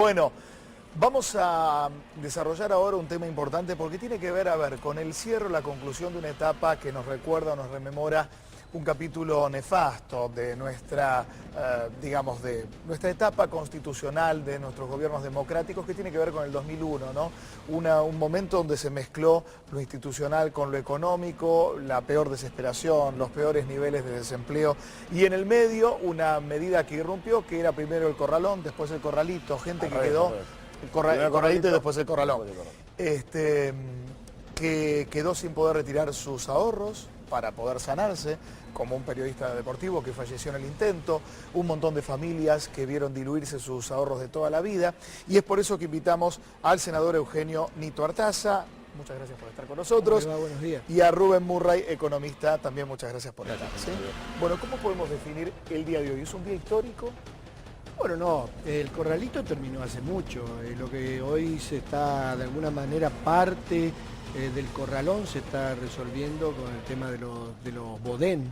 Bueno, vamos a desarrollar ahora un tema importante porque tiene que ver, con el cierre, la conclusión de una etapa que nos recuerda, nos rememora un capítulo nefasto de nuestra, de nuestra etapa constitucional, de nuestros gobiernos democráticos, que tiene que ver con el 2001, ¿no? Un momento donde se mezcló lo institucional con lo económico, la peor desesperación, los peores niveles de desempleo, y en el medio una medida que irrumpió, que era primero el corralón, después el corralito, gente que quedó... El corralito y después el corralón. Que quedó sin poder retirar sus ahorros para poder sanarse, como un periodista deportivo que falleció en el intento, un montón de familias que vieron diluirse sus ahorros de toda la vida, y es por eso que invitamos al senador Eugenio Nito Artaza. Muchas gracias por estar con nosotros. Buenos días. Y a Rubén Murray, economista, también muchas gracias por estar. ¿Sí? Bueno, ¿cómo podemos definir el día de hoy? ¿Es un día histórico? Bueno, no, el corralito terminó hace mucho. Lo que hoy se está, de alguna manera, parte del corralón se está resolviendo con el tema de los bodén.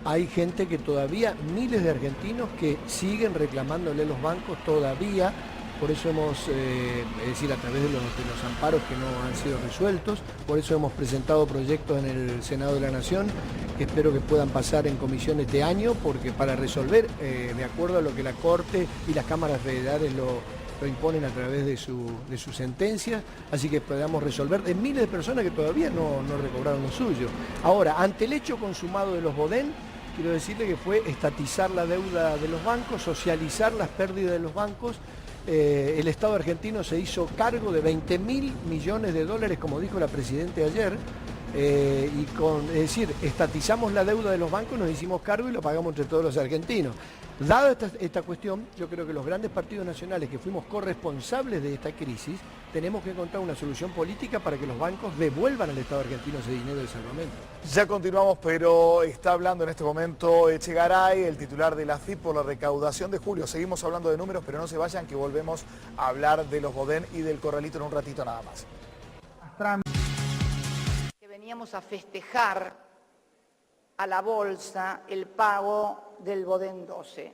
Hay gente que todavía, miles de argentinos que siguen reclamándole a los bancos todavía. Por eso hemos, es decir, a través de los amparos que no han sido resueltos, por eso hemos presentado proyectos en el Senado de la Nación, que espero que puedan pasar en comisión este año, porque para resolver, de acuerdo a lo que la Corte y las cámaras federales lo imponen a través de sus sentencias, así que podamos resolver de miles de personas que todavía no recobraron lo suyo. Ahora, ante el hecho consumado de los bodén, quiero decirle que fue estatizar la deuda de los bancos, socializar las pérdidas de los bancos. El Estado argentino se hizo cargo de 20.000 millones de dólares, como dijo la Presidenta ayer, es decir, estatizamos la deuda de los bancos, nos hicimos cargo y lo pagamos entre todos los argentinos. Dada esta cuestión, yo creo que los grandes partidos nacionales que fuimos corresponsables de esta crisis, tenemos que encontrar una solución política para que los bancos devuelvan al Estado argentino ese dinero de salvamento. Ya continuamos, pero está hablando en este momento Echegaray, el titular de la AFIP, por la recaudación de julio. Seguimos hablando de números, pero no se vayan, que volvemos a hablar de los bodén y del corralito en un ratito nada más. Que veníamos a festejar a la bolsa el pago del bodén 12.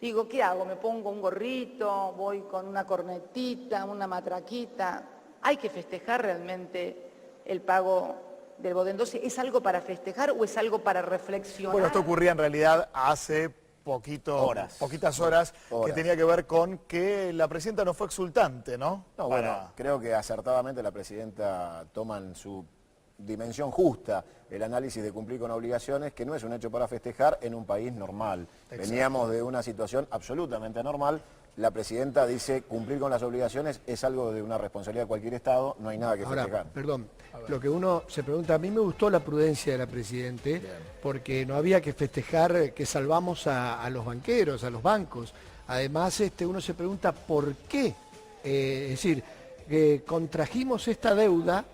Digo, ¿qué hago? ¿Me pongo un gorrito? ¿Voy con una cornetita, una matraquita? ¿Hay que festejar realmente el pago del bodén 12? ¿Es algo para festejar o es algo para reflexionar? Bueno, esto ocurría en realidad hace poquitas horas, que tenía que ver con que la presidenta no fue exultante, ¿no? No, bueno, creo que acertadamente la presidenta toma en su dimensión justa el análisis de cumplir con obligaciones, que no es un hecho para festejar en un país normal. Exacto. Veníamos de una situación absolutamente anormal. La presidenta dice cumplir con las obligaciones es algo de una responsabilidad de cualquier Estado, no hay nada que festejar. Ahora, perdón, lo que uno se pregunta, a mí me gustó la prudencia de la Presidenta, porque no había que festejar que salvamos a los banqueros, a los bancos. Además, uno se pregunta por qué, es decir, que contrajimos esta deuda,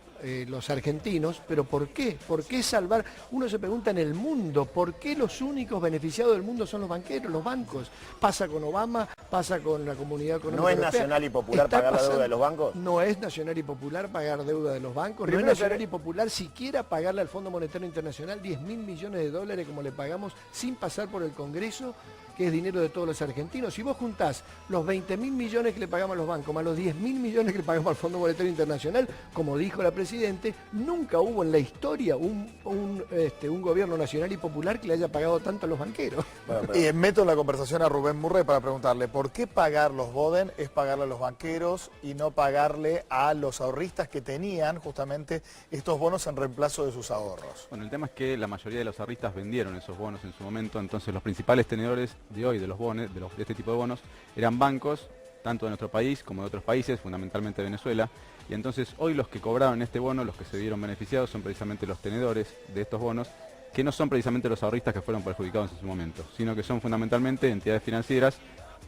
los argentinos, pero ¿por qué? ¿Por qué salvar? Uno se pregunta en el mundo, ¿por qué los únicos beneficiados del mundo son los banqueros, los bancos? Pasa con Obama, pasa con la Comunidad Económica ¿No es Europea. nacional y popular pagar la deuda de los bancos? No es nacional y popular pagar deuda de los bancos, no es nacional y popular siquiera pagarle al Fondo Monetario Internacional 10.000 millones de dólares como le pagamos sin pasar por el Congreso, que es dinero de todos los argentinos. Si vos juntás los 20.000 millones que le pagamos a los bancos, más los 10.000 millones que le pagamos al Fondo Monetario Internacional, como dijo la Presidenta, nunca hubo en la historia un gobierno nacional y popular que le haya pagado tanto a los banqueros. Bueno, y meto en la conversación a Rubén Murray para preguntarle, ¿por qué pagar los bodén es pagarle a los banqueros y no pagarle a los ahorristas que tenían justamente estos bonos en reemplazo de sus ahorros? Bueno, el tema es que la mayoría de los ahorristas vendieron esos bonos en su momento, entonces los principales tenedores de hoy de los bonos, de este tipo de bonos, eran bancos, tanto de nuestro país como de otros países, fundamentalmente Venezuela, y entonces hoy los que cobraron este bono, los que se vieron beneficiados, son precisamente los tenedores de estos bonos, que no son precisamente los ahorristas que fueron perjudicados en su momento, sino que son fundamentalmente entidades financieras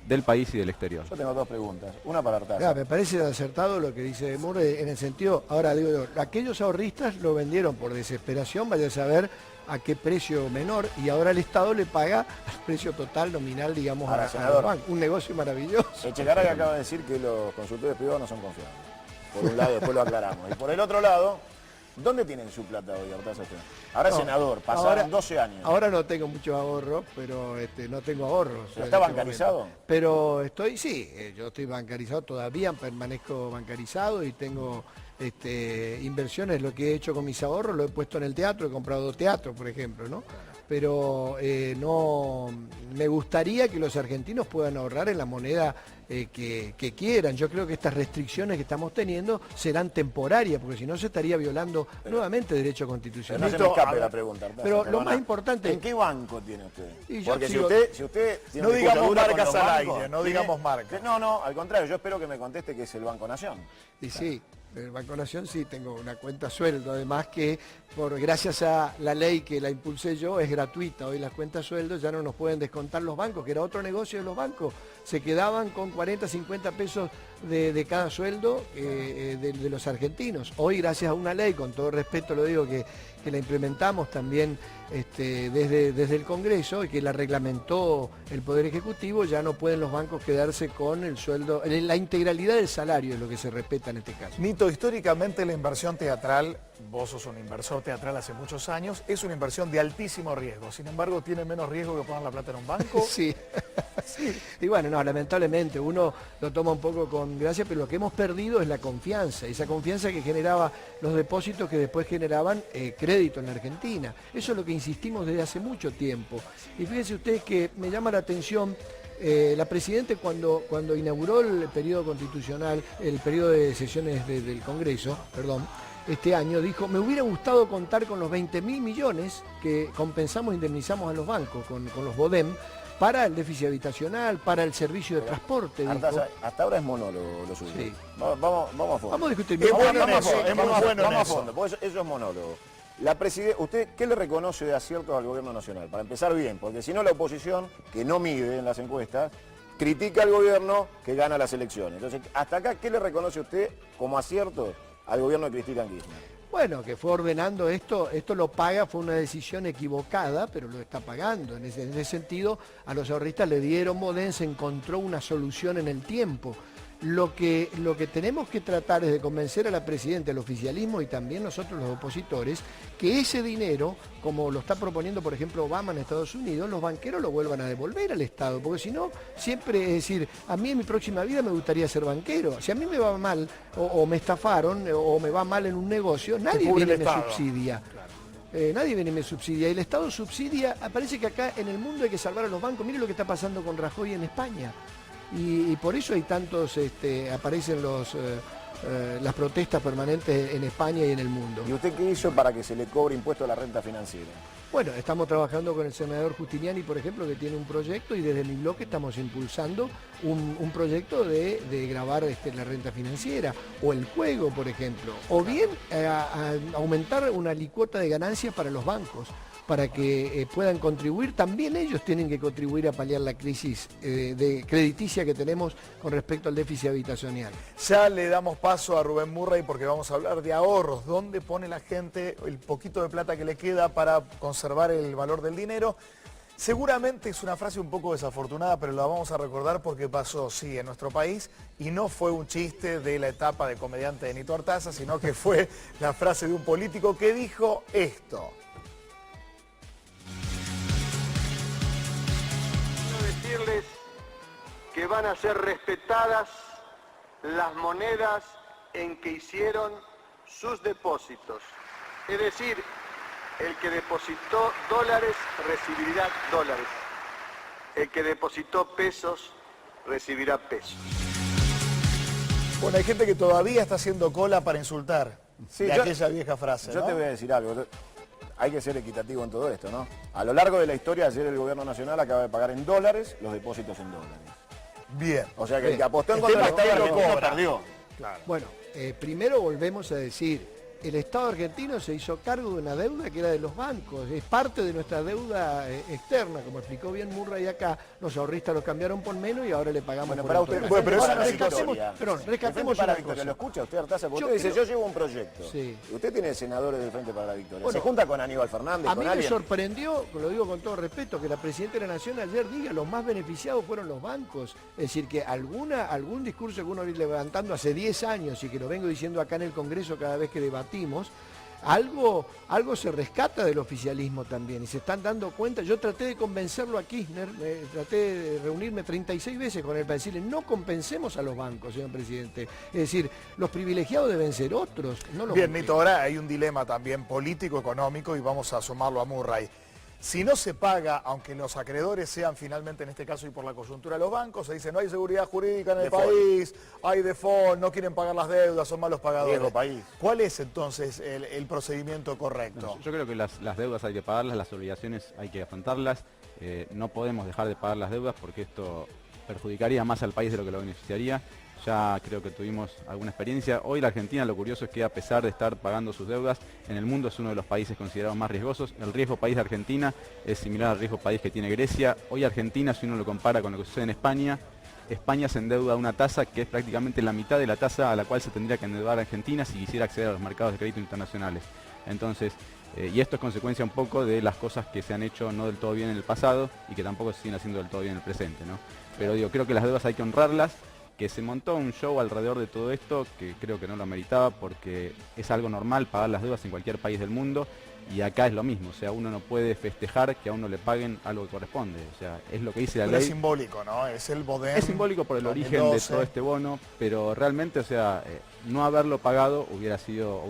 del país y del exterior. Yo tengo dos preguntas, una para Artaza. Me parece acertado lo que dice Murray en el sentido, ahora digo yo, aquellos ahorristas lo vendieron por desesperación, vaya a saber a qué precio menor, y ahora el Estado le paga al precio total nominal, digamos, a los bancos. Un negocio maravilloso. Echegaray acaba de decir que los consultores privados no son confiables. Por un lado, después lo aclaramos. Y por el otro lado, ¿Dónde tienen su plata hoy, Artaza? Ahora es senador, pasaron 12 años. Ahora no tengo muchos ahorros, pero no tengo ahorros. ¿Pero está bancarizado? Pero yo estoy bancarizado, todavía permanezco bancarizado y tengo inversiones. Lo que he hecho con mis ahorros lo he puesto en el teatro, he comprado 2 teatros, por ejemplo, ¿no? Pero no, me gustaría que los argentinos puedan ahorrar en la moneda que quieran. Yo creo que estas restricciones que estamos teniendo serán temporarias, porque si no se estaría violando nuevamente derecho constitucional. Pero no se me escape la pregunta, Artaza, pero perdona. lo más importante... ¿En qué banco tiene usted? Y yo Porque sigo- si usted tiene No un discurso digamos duro con marcas los al bancos, aire, no tiene- digamos marcas. No, al contrario, yo espero que me conteste que es el Banco Nación. Y sí, el Banco Nación sí, tengo una cuenta sueldo, además que gracias a la ley que la impulsé yo es gratuita. Hoy las cuentas sueldo ya no nos pueden descontar los bancos, que era otro negocio de los bancos. Se quedaban con 40, 50 pesos de cada sueldo de los argentinos. Hoy gracias a una ley, con todo respeto lo digo, que la implementamos también desde el Congreso y que la reglamentó el Poder Ejecutivo, ya no pueden los bancos quedarse con el sueldo, la integralidad del salario es lo que se respeta en este caso. Nito, históricamente la inversión teatral, vos sos un inversor teatral hace muchos años, es una inversión de altísimo riesgo. Sin embargo, ¿tiene menos riesgo que poner la plata en un banco? Sí. Y bueno, no, lamentablemente uno lo toma un poco con gracia, pero lo que hemos perdido es la confianza, esa confianza que generaba los depósitos que después generaban crédito en la Argentina. Eso es lo que insistimos desde hace mucho tiempo. Y fíjense ustedes que me llama la atención, la Presidenta cuando inauguró el periodo constitucional, el periodo de sesiones del Congreso, este año, dijo, me hubiera gustado contar con los 20.000 millones que compensamos e indemnizamos a los bancos, con los BODEM, para el déficit habitacional, para el servicio de transporte. Dijo. Artaza, hasta ahora es monólogo lo suyo. Sí. Vamos a fondo. Vamos a discutir. Es Vamos bueno a- en eso, es muy bueno en Vamos a eso. fondo, porque eso es monólogo. ¿Usted qué le reconoce de aciertos al gobierno nacional? Para empezar bien, porque si no la oposición, que no mide en las encuestas, critica al gobierno que gana las elecciones. Entonces, hasta acá, ¿qué le reconoce usted como acierto al gobierno de Cristina Kirchner? Bueno, que fue ordenando esto lo paga, fue una decisión equivocada, pero lo está pagando. En ese sentido, a los ahorristas le dieron BODEM, se encontró una solución en el tiempo. Lo que tenemos que tratar es de convencer a la Presidenta, al oficialismo y también nosotros los opositores, que ese dinero, como lo está proponiendo por ejemplo Obama en Estados Unidos, los banqueros lo vuelvan a devolver al Estado, porque si no, siempre, es decir, a mí en mi próxima vida me gustaría ser banquero. Si a mí me va mal, o me estafaron, o me va mal en un negocio, nadie cubre viene el y me Estado. subsidia. Nadie viene y me subsidia. Y el Estado subsidia, parece que acá en el mundo hay que salvar a los bancos. Mire lo que está pasando con Rajoy en España. Y por eso hay tantos, aparecen las protestas permanentes en España y en el mundo. ¿Y usted qué hizo para que se le cobre impuesto a la renta financiera? Bueno, estamos trabajando con el senador Justiniani, por ejemplo, que tiene un proyecto y desde mi bloque estamos impulsando un proyecto de gravar la renta financiera o el juego, por ejemplo. O bien a aumentar una licuota de ganancias para los bancos, para que puedan contribuir. También ellos tienen que contribuir a paliar la crisis de crediticia que tenemos con respecto al déficit habitacional. Ya le damos paso a Rubén Murray porque vamos a hablar de ahorros. ¿Dónde pone la gente el poquito de plata que le queda para conservar el valor del dinero? Seguramente es una frase un poco desafortunada, pero la vamos a recordar porque pasó, sí, en nuestro país, y no fue un chiste de la etapa de comediante de Nito Artaza, sino que fue la frase de un político que dijo esto. Decirles que van a ser respetadas las monedas en que hicieron sus depósitos. Es decir, el que depositó dólares recibirá dólares. El que depositó pesos recibirá pesos. Bueno, hay gente que todavía está haciendo cola para insultar Sí, de yo- aquella vieja frase, Yo ¿no? te voy a decir algo. Hay que ser equitativo en todo esto, ¿no? A lo largo de la historia, ayer el gobierno nacional acaba de pagar en dólares los depósitos en dólares. Bien. O sea que el que apostó en El contra tema del está Estado que lo argentino cobra. perdió. Bueno, primero volvemos a decir, el Estado argentino se hizo cargo de una deuda que era de los bancos, es parte de nuestra deuda externa, como explicó bien Murray acá, los ahorristas los cambiaron por menos y ahora le pagamos Bueno, por para el usted, total. Bueno, pero Ahora es una rescatemos, situación. perdón, El rescatemos Frente para la una Victoria, cosa. lo escucha usted, Artaza, porque Yo usted dice, creo- yo llevo un proyecto. Sí. Usted tiene senadores del Frente para la Victoria. Bueno, ¿Se junta con Aníbal Fernández, A con mí me alguien? sorprendió, lo digo con todo respeto, que la Presidenta de la Nación ayer diga los más beneficiados fueron los bancos. Es decir, que algún discurso que uno viene levantando hace 10 años y que lo vengo diciendo acá en el Congreso cada vez que debatimos, algo se rescata del oficialismo también y se están dando cuenta. Yo traté de convencerlo a Kirchner, traté de reunirme 36 veces con él para decirle no compensemos a los bancos, señor presidente. Es decir, los privilegiados deben ser otros, no los Bien, bancos. Nito, ahora hay un dilema también político, económico, y vamos a sumarlo a Murray. Si no se paga, aunque los acreedores sean finalmente, en este caso y por la coyuntura de los bancos, se dice no hay seguridad jurídica en el país, hay default, no quieren pagar las deudas, son malos pagadores. Riesgo país. ¿Cuál es entonces el procedimiento correcto? Yo creo que las deudas hay que pagarlas, las obligaciones hay que afrontarlas. No podemos dejar de pagar las deudas porque esto perjudicaría más al país de lo que lo beneficiaría. Ya creo que tuvimos alguna experiencia. Hoy la Argentina, lo curioso es que a pesar de estar pagando sus deudas, en el mundo es uno de los países considerados más riesgosos. El riesgo país de Argentina es similar al riesgo país que tiene Grecia. Hoy Argentina, si uno lo compara con lo que sucede en España, España se endeuda a una tasa que es prácticamente la mitad de la tasa a la cual se tendría que endeudar Argentina si quisiera acceder a los mercados de crédito internacionales. Entonces, y esto es consecuencia un poco de las cosas que se han hecho no del todo bien en el pasado y que tampoco se siguen haciendo del todo bien en el presente, ¿no? Pero digo, creo que las deudas hay que honrarlas, que se montó un show alrededor de todo esto que creo que no lo ameritaba porque es algo normal pagar las deudas en cualquier país del mundo y acá es lo mismo, o sea, uno no puede festejar que a uno le paguen algo que corresponde, o sea, es lo que dice la Pero ley. es simbólico, ¿no? Es el Bodem. Es simbólico por el origen de 2012. todo este bono, pero realmente, o sea, no haberlo pagado hubiera llevado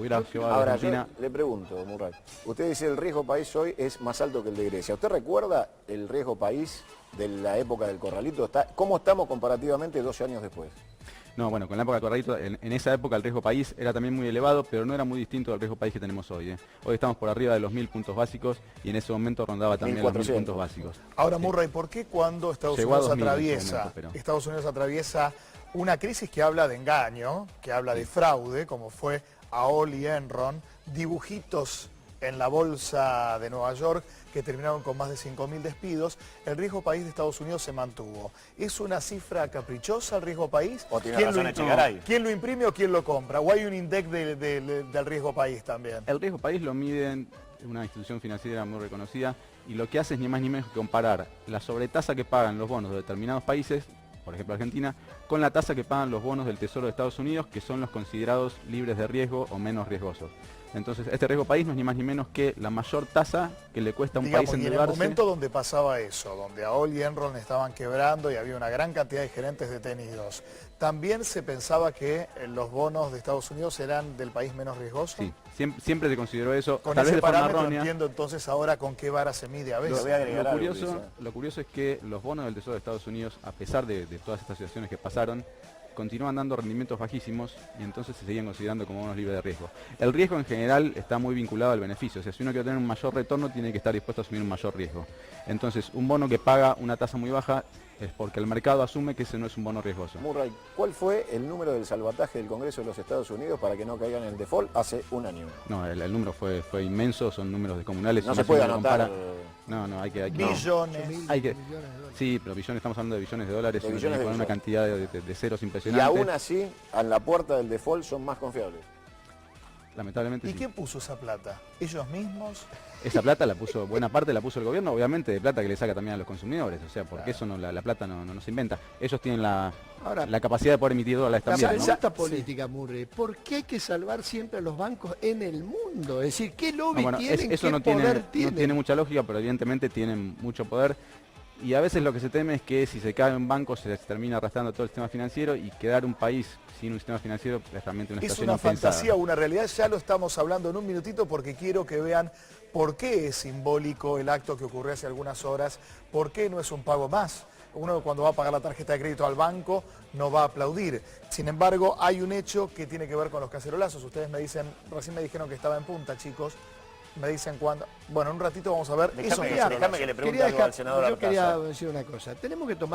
a Ahora, Argentina. yo le pregunto, Murray, usted dice el riesgo país hoy es más alto que el de Grecia. ¿Usted recuerda el riesgo país de la época del Corralito? ¿Cómo estamos comparativamente 12 años después? No, bueno, con la época de Corralito, en esa época el riesgo país era también muy elevado, pero no era muy distinto del riesgo país que tenemos hoy. Hoy estamos por arriba de los 1000 puntos básicos y en ese momento rondaba también los 1000 puntos básicos. Ahora, Sí. Murray, ¿por qué cuando Estados Llegó a Unidos 2000 en ese atraviesa, momento, pero- Estados Unidos atraviesa una crisis que habla de engaño, que habla de fraude, como fue AOL y Enron, dibujitos en la bolsa de Nueva York que terminaron con más de 5.000 despidos, el riesgo país de Estados Unidos se mantuvo? ¿Es una cifra caprichosa el riesgo país? ¿O tiene ¿Quién razón lo Echegaray? ¿Quién lo imprime o quién lo compra? ¿O hay un index del riesgo país también? El riesgo país lo miden una institución financiera muy reconocida y lo que hace es ni más ni menos que comparar la sobretasa que pagan los bonos de determinados países, por ejemplo Argentina, con la tasa que pagan los bonos del Tesoro de Estados Unidos, que son los considerados libres de riesgo o menos riesgosos. Entonces, este riesgo país no es ni más ni menos que la mayor tasa que le cuesta a un Digamos, país y en el endeudarse. momento donde pasaba eso, donde AOL y Enron estaban quebrando y había una gran cantidad de gerentes detenidos, ¿también se pensaba que los bonos de Estados Unidos eran del país menos riesgoso? Sí, siempre se consideró eso, Con tal vez ese de forma parámetro errónea. entiendo entonces ahora con qué vara se mide a veces. Lo voy a agregar algo, Lo curioso es que los bonos del Tesoro de Estados Unidos, a pesar de todas estas situaciones que pasaron, continúan dando rendimientos bajísimos y entonces se siguen considerando como bonos libres de riesgo. El riesgo en general está muy vinculado al beneficio, o sea, si uno quiere tener un mayor retorno tiene que estar dispuesto a asumir un mayor riesgo. Entonces, un bono que paga una tasa muy baja es porque el mercado asume que ese no es un bono riesgoso. Murray, ¿cuál fue el número del salvataje del Congreso de los Estados Unidos para que no caigan en el default hace un año? No, el número fue inmenso, son números descomunales. No si se puede uno anotar. No, hay que Billones. Hay que- millones de dólares. Sí, pero billones, estamos hablando de billones de dólares, De uno billones tiene que de poner una billones. cantidad de ceros Y impresionante. aún así, a la puerta del default son más confiables. Lamentablemente ¿Y sí. quién puso esa plata? ¿Ellos mismos? Esa plata la puso, buena parte la puso el gobierno, obviamente de plata que le saca también a los consumidores, o sea, porque eso no, la plata no se inventa. Ellos tienen Ahora, la capacidad de poder emitir dólares la también, ¿no? pregunta política, Murray, ¿por qué hay que salvar siempre a los bancos en el mundo? Es decir, ¿qué lobby Bueno, tienen? eso ¿Qué no poder no tienen? tiene mucha lógica, pero evidentemente tienen mucho poder. Y a veces lo que se teme es que si se cae un banco se termina arrastrando todo el sistema financiero y quedar un país sin un sistema financiero es realmente una ¿Es situación una impensada. fantasía o una realidad? Ya lo estamos hablando en un minutito porque quiero que vean por qué es simbólico el acto que ocurrió hace algunas horas, por qué no es un pago más. Uno cuando va a pagar la tarjeta de crédito al banco no va a aplaudir. Sin embargo, hay un hecho que tiene que ver con los cacerolazos. Ustedes me dicen, recién me dijeron que estaba en punta, chicos. Me dicen cuándo. Bueno, en un ratito vamos a ver. Déjame Eso que le pregunte Quería algo dejar- al senador yo Artaza. quería decir una cosa. Tenemos que tomar